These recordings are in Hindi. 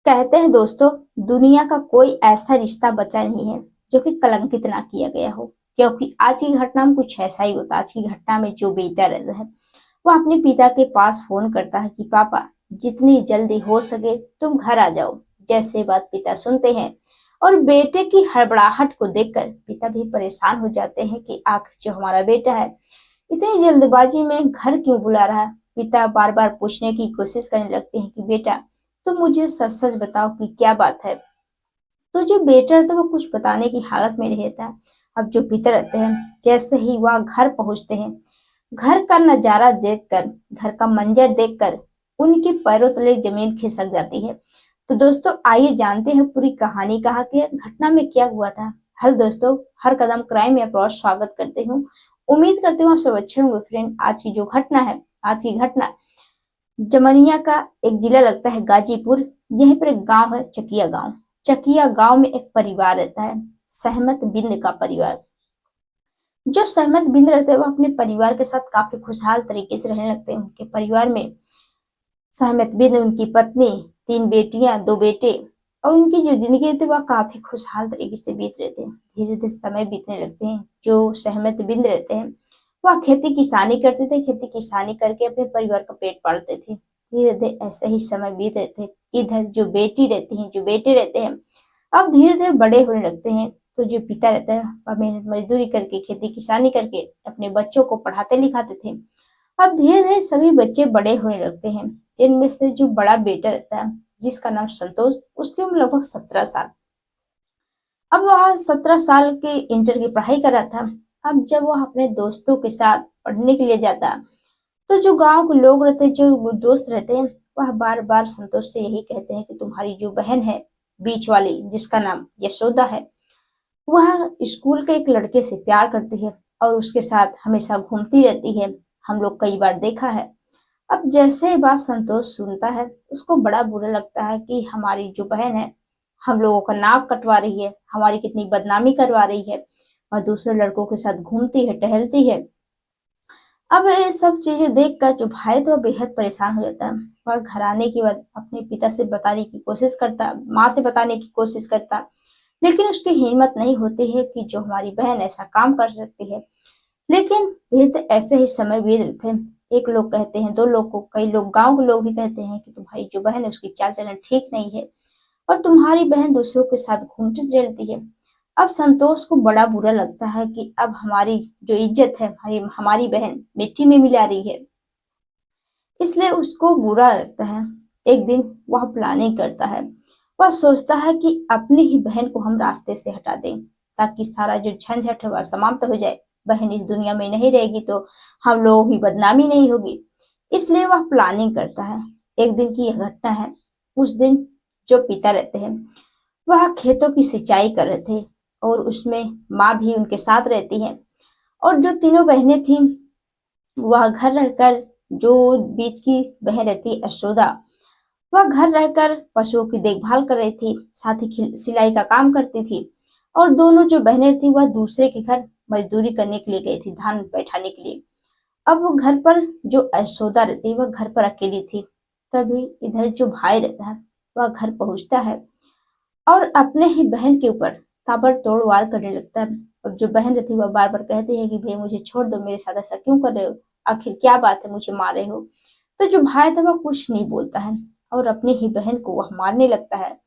कहते हैं दोस्तों, दुनिया का कोई ऐसा रिश्ता बचा नहीं है जो कि कलंकित ना किया गया हो। क्योंकि आज की घटना में कुछ ऐसा ही होता है। आज की घटना में जो बेटा रहता है वो अपने पिता के पास फोन करता है कि पापा, जितनी जल्दी हो सके तुम घर आ जाओ। जैसे बात पिता सुनते हैं और बेटे की हड़बड़ाहट को देखकर पिता भी परेशान हो जाते हैं कि आखिर जो हमारा बेटा है इतनी जल्दबाजी में घर क्यों बुला रहा है। पिता बार बार पूछने की कोशिश करने लगते हैं कि बेटा, तो मुझे सच सच बताओ कि क्या बात है। तो जो बेटा रहता है वो कुछ बताने की हालत में नहीं रहता है। अब जो पिता रहते हैं, जैसे ही वह घर पहुंचते हैं, घर का नजारा देखकर, घर का मंजर देखकर उनके पैरों तले जमीन खिसक जाती है। तो दोस्तों आइए जानते हैं पूरी कहानी, कहा कि घटना में क्या हुआ था। हेलो दोस्तों, हर कदम क्राइम में आपका स्वागत करते हूँ। उम्मीद करती हूँ आप सब अच्छे होंगे। फ्रेंड, आज की जो घटना है, आज की घटना जमनिया का एक जिला लगता है गाजीपुर। यहीं पर एक गांव है चकिया गांव। चकिया गांव में एक परिवार रहता है, सहमत बिंद का परिवार। जो सहमत बिंद रहते हैं वो अपने परिवार के साथ काफी खुशहाल तरीके से रहने लगते हैं। उनके परिवार में सहमत बिंद, उनकी पत्नी, 3 बेटियां, 2 बेटे और उनकी जो जिंदगी रहती है वह काफी खुशहाल तरीके से बीत रहे थे। धीरे धीरे समय बीतने लगते हैं। जो सहमत बिंद रहते हैं वह खेती किसानी करते थे। खेती किसानी करके अपने परिवार का पेट पालते थे। धीरे धीरे ऐसे ही समय बीत रहे थे। इधर जो बेटी रहती हैं, जो बेटे रहते हैं, अब धीरे धीरे बड़े होने लगते हैं। तो जो पिता रहता है वह मेहनत मजदूरी करके, खेती किसानी करके अपने बच्चों को पढ़ाते लिखाते थे। अब धीरे धीरे सभी बच्चे बड़े होने लगते हैं। जिनमें से जो बड़ा बेटा रहता है जिसका नाम संतोष, उसकी उम्र लगभग 17 साल। अब वह 17 साल के इंटर की पढ़ाई कर रहा था। अब जब वह अपने दोस्तों के साथ पढ़ने के लिए जाता, तो जो गांव के लोग रहते हैं, जो दोस्त रहते हैं, वह बार बार संतोष से यही कहते हैं कि तुम्हारी जो बहन है बीच वाली, जिसका नाम यशोदा है, वह स्कूल के एक लड़के से प्यार करती है और उसके साथ हमेशा घूमती रहती है। हम लोग कई बार देखा है। अब जैसे ही बात संतोष सुनता है, उसको बड़ा बुरा लगता है कि हमारी जो बहन है हम लोगों का नाक कटवा रही है, हमारी कितनी बदनामी करवा रही है और दूसरे लड़कों के साथ घूमती है, टहलती है। अब ये सब चीजें देखकर जो भाई तो बेहद परेशान हो जाता है। वह घर आने के बाद अपने पिता से बताने की कोशिश करता, माँ से बताने की कोशिश करता, लेकिन उसकी हिम्मत नहीं होती है कि जो हमारी बहन ऐसा काम कर सकती है। लेकिन धीरे धीरे ऐसे ही समय बीत रहे थे। एक लोग कहते हैं, 2 लोग को, कई लोग गांव के लोग भी कहते हैं कि तुम्हारी जो बहन है उसकी चाल चलन ठीक नहीं है और तुम्हारी बहन दूसरों के साथ घूमती रहती है। अब संतोष को बड़ा बुरा लगता है कि अब हमारी जो इज्जत है, हमारी हमारी बहन मिट्टी में मिला रही है। इसलिए उसको बुरा लगता है। एक दिन वह प्लानिंग करता है। वह सोचता है कि अपनी ही बहन को हम रास्ते से हटा दें ताकि सारा जो झंझट है वह समाप्त हो जाए। बहन इस दुनिया में नहीं रहेगी तो हम लोगों की बदनामी नहीं होगी। इसलिए वह प्लानिंग करता है। एक दिन की यह घटना है। उस दिन जो पिता रहते हैं वह खेतों की सिंचाई कर रहे थे और उसमें माँ भी उनके साथ रहती है। और जो तीनों बहनें थीं वह घर रहकर, जो बीच की बहन रहती यशोदा, वह घर रहकर पशुओं की देखभाल कर रही थी, साथ ही सिलाई का काम करती थी। और दोनों जो बहनें थी वह दूसरे के घर मजदूरी करने के लिए गई थी, धान बैठाने के लिए। अब वो घर पर जो यशोदा रहती वह घर पर अकेली थी। तभी इधर जो भाई रहता है वह घर पहुंचता है और अपने ही बहन के ऊपर ताबड़तोड़ वार करने लगता है। अब जो बहन रहती है वह बार बार कहती है कि भैया मुझे छोड़ दो, मेरे साथ ऐसा क्यों कर रहे हो, आखिर क्या बात है, मुझे मार रहे हो। तो जो भाई था वह कुछ नहीं बोलता है और अपनी ही बहन को वह मारने लगता है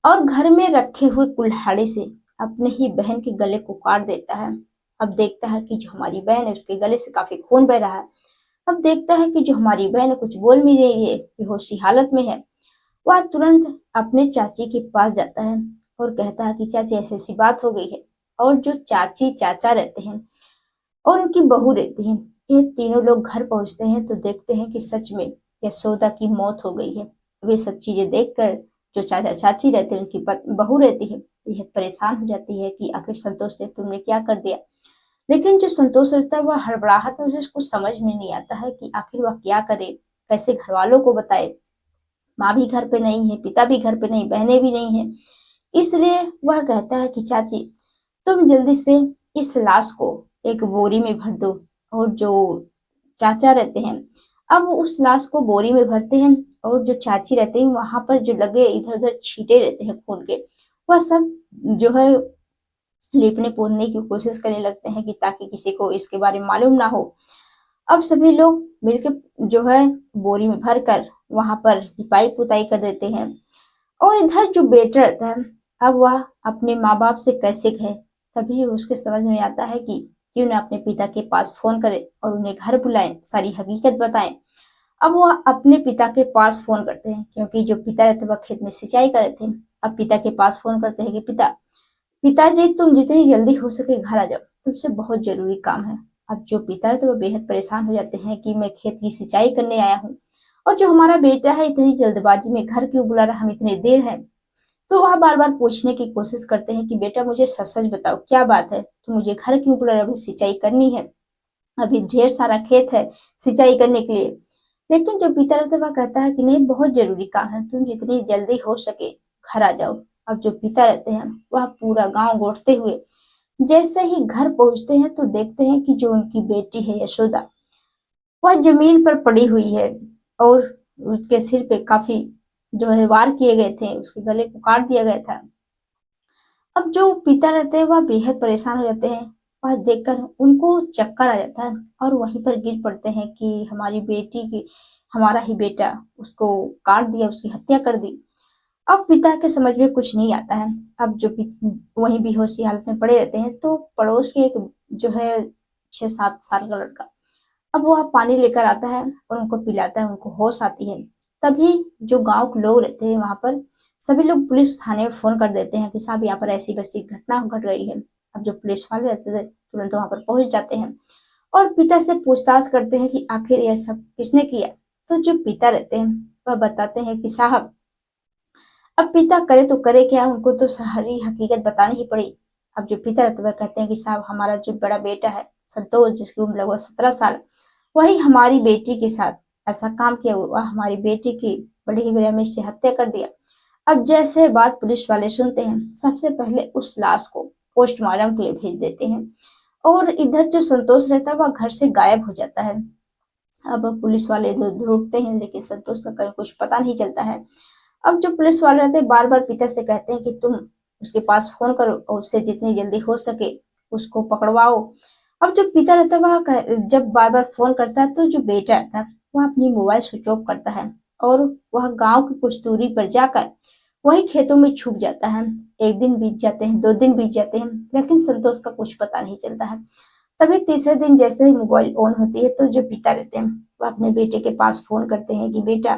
और घर में रखे हुए कुल्हाड़ी से अपने ही बहन के गले को काट देता है। अब देखता है कि जो हमारी बहन है उसके गले से काफी खून बह रहा है। अब देखता है कि जो हमारी बहन है कुछ बोल भी नहीं रही है, बेहोशी हालत में है। वह तुरंत अपने चाची के पास जाता है और कहता है कि चाची ऐसी ऐसी बात हो गई है। और जो चाची चाचा रहते हैं और उनकी बहू रहती है, ये तीनों लोग घर पहुंचते हैं तो देखते हैं कि सच में यशोदा की मौत हो गई है। वे सब चीजें देखकर जो चाचा चाची रहते हैं, उनकी बहू रहती है, बेहद परेशान हो जाती है कि आखिर संतोष ने तुमने क्या कर दिया। लेकिन जो संतोष रहता है वह हड़बड़ाहट में, उसे कुछ समझ में नहीं आता है कि आखिर वह क्या करे, कैसे घर वालों को बताए। माँ भी घर पे नहीं है, पिता भी घर पे नहीं, बहनें भी नहीं है। इसलिए वह कहता है कि चाची, तुम जल्दी से इस लाश को एक बोरी में भर दो। और जो चाचा रहते हैं अब वो उस लाश को बोरी में भरते हैं और जो चाची रहते हैं वहां पर जो लगे इधर उधर छींटे रहते हैं खून के, वह सब जो है लिपने पोतने की कोशिश करने लगते हैं कि ताकि किसी को इसके बारे में मालूम ना हो। अब सभी लोग मिलकर जो है बोरी में भर कर वहां पर लिपाई पुताई कर देते हैं। और इधर जो बेटा रहता है, अब वह अपने माँ बाप से कैसे कहे। तभी उसके समझ में आता है कि क्यों ना अपने पिता के पास फोन करे और उन्हें घर बुलाएं, सारी हकीकत बताएं। अब वह अपने पिता के पास फोन करते हैं, क्योंकि जो पिता रहते हैं वह खेत में सिंचाई कर रहे थे। अब पिता के पास फोन करते हैं कि पिताजी तुम जितनी जल्दी हो सके घर आ जाओ, तुमसे बहुत जरूरी काम है। अब जो पिता है तो वो बेहद परेशान हो जाते हैं कि मैं खेत की सिंचाई करने आया हूँ और जो हमारा बेटा है इतनी जल्दबाजी में घर क्यों बुला रहा, हम इतनी देर है। तो वह बार बार पूछने की कोशिश करते हैं कि बेटा मुझे सच सच बताओ क्या बात है, तो मुझे घर क्यों बुला रहा, अभी सिंचाई करनी है, अभी ढेर सारा खेत है सिंचाई करने के लिए। लेकिन जो पिता रहता है वह कहता है कि नहीं बहुत जरूरी काम है, तुम जितनी जल्दी हो सके घर आ जाओ। अब जो पिता रहते हैं वह पूरा गांव गोठते हुए जैसे ही घर पहुंचते हैं तो देखते हैं कि जो उनकी बेटी है यशोदा, वह जमीन पर पड़ी हुई है और उसके सिर पे काफी जो है वार किए गए थे, उसके गले को काट दिया गया था। अब जो पिता रहते हैं वह बेहद परेशान हो जाते हैं, वह देखकर उनको चक्कर आ जाता है और वहीं पर गिर पड़ते हैं कि हमारी बेटी की, हमारा ही बेटा उसको काट दिया, उसकी हत्या कर दी। अब पिता के समझ में कुछ नहीं आता है। अब जो वहीं बेहोशी हालत में पड़े रहते हैं तो पड़ोस के एक जो है 6-7 साल का लड़का, अब वह पानी लेकर आता है और उनको पिलाता है, उनको होश आती है। तभी जो गांव के लोग रहते हैं वहां पर सभी लोग पुलिस थाने में फोन कर देते हैं कि साहब यहाँ पर ऐसी वैसी घटना घट गई है। अब जो पुलिस वाले रहते थे तुरंत वहां पर पहुंच जाते हैं और पिता से पूछताछ करते हैं कि आखिर यह सब किसने किया। तो जो पिता रहते हैं वह बताते हैं कि साहब अब पिता करे तो करे क्या, उनको तो सारी हकीकत बतानी ही पड़ी। अब जो पिता रहते हैं वह कहते हैं कि साहब हमारा जो बड़ा बेटा है संतोष, जिसकी उम्र लगभग 17 साल, वही हमारी बेटी के साथ ऐसा काम किया, हुआ हमारी बेटी की बड़ी ही बेरहमी से हत्या कर दिया। अब जैसे बात पुलिस वाले सुनते हैं सबसे पहले उस लाश को पोस्टमार्टम के लिए भेज देते हैं और इधर जो संतोष रहता है वह घर से गायब हो जाता है। अब पुलिस वाले इधर ढूंढते हैं लेकिन संतोष का कहीं कुछ पता नहीं चलता है। अब जो पुलिस वाले रहते हैं बार बार पिता से कहते हैं कि तुम उसके पास फोन करो और उससे जितनी जल्दी हो सके उसको पकड़वाओ। अब जो पिता रहता है वह जब बार बार फोन करता है तो जो बेटा रहता है वह अपनी मोबाइल स्विच ऑफ करता है और वह गांव की कुछ दूरी पर जाकर वही खेतों में छुप जाता है। 1 दिन बीत जाते हैं, 2 दिन बीत जाते हैं, लेकिन संतोष का कुछ पता नहीं चलता है। तभी तीसरे दिन जैसे ही मोबाइल ऑन होती है तो जो पिता रहते हैं वह अपने बेटे के पास फोन करते हैं कि बेटा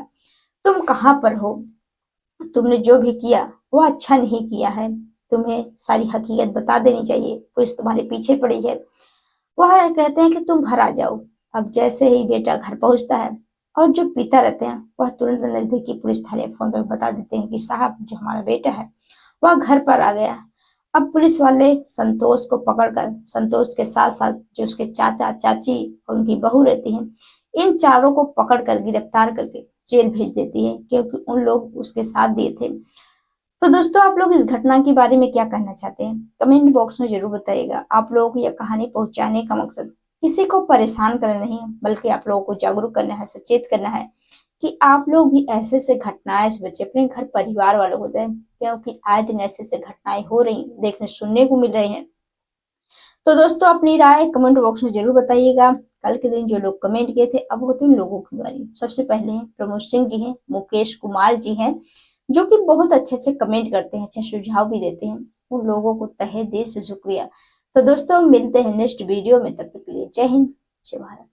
तुम कहाँ पर हो, तुमने जो भी किया वो अच्छा नहीं किया है, तुम्हें सारी हकीकत बता देनी चाहिए, पुलिस तुम्हारे पीछे पड़ी है। वह कहते हैं कि तुम घर आ जाओ। अब जैसे ही बेटा घर पहुंचता है और जो पिता रहते हैं वह तुरंत नजदीकी पुलिस थाने फोन कर बता देते हैं कि साहब जो हमारा बेटा है वह घर पर आ गया। अब पुलिस वाले संतोष को पकड़कर संतोष के साथ साथ जो उसके चाचा चाची और उनकी बहू रहती हैं, इन चारों को पकड़कर गिरफ्तार करके जेल भेज देती है, क्योंकि उन लोग उसके साथ दिए थे। तो दोस्तों आप लोग इस घटना के बारे में क्या कहना चाहते हैं कमेंट बॉक्स में जरूर बताइएगा। आप लोगों को यह कहानी पहुंचाने का मकसद किसी को परेशान करना नहीं है, बल्कि आप लोगों को जागरूक करना है, सचेत करना है कि आप लोग भी ऐसे से घटनाएं से बचे, अपने घर परिवार वालों हो जाए, क्योंकि आए दिन ऐसे से घटनाएं हो रही देखने सुनने को मिल रही हैं। तो दोस्तों अपनी राय कमेंट बॉक्स में जरूर बताइएगा। कल के दिन जो लोग कमेंट किए थे अब होते उन लोगों की बारी। सबसे पहले हैं प्रमोद सिंह जी हैं, मुकेश कुमार जी हैं, जो कि बहुत अच्छे अच्छे कमेंट करते हैं, अच्छे सुझाव भी देते हैं, उन लोगों को तहे दिल से शुक्रिया। तो दोस्तों मिलते हैं नेक्स्ट वीडियो में, तब तक के लिए जय हिंद जय भारत।